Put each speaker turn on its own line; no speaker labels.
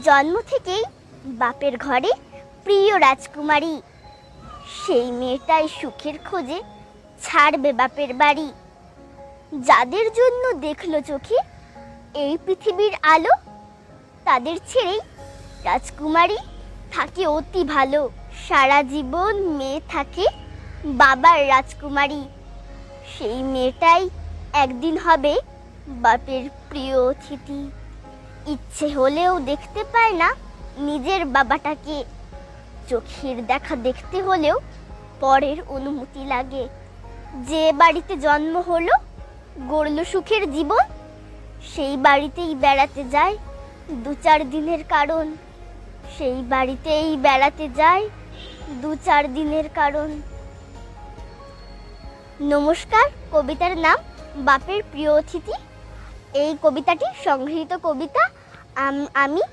জন্ম থেকেই বাপের ঘরে প্রিয় রাজকুমারী, সেই মেয়েটাই সুখের খোঁজে ছাড়বে বাপের বাড়ি। যাদের জন্য দেখলো চোখে এই পৃথিবীর আলো, তাদের ছেড়েই রাজকুমারী থাকে অতি ভালো। সারা জীবন মেয়ে থাকে বাবার রাজকুমারী, সেই মেয়েটাই একদিন হবে বাপের প্রিয় অতিথি। ইচ্ছে হলেও দেখতে পায় না নিজের বাবাটাকে, চোখের দেখা দেখতে হলেও পরের অনুমতি লাগে। যে বাড়িতে জন্ম হলো, গড়ল সুখের জীবন, সেই বাড়িতেই বেড়াতে যায় 2-4 দিনের কারণ। সেই বাড়িতেই বেড়াতে যায় 2-4 দিনের কারণ। নমস্কার, কবিতার নাম বাপের প্রিয় অতিথি। এই কবিতাটি সংগৃহীত কবিতা। আমি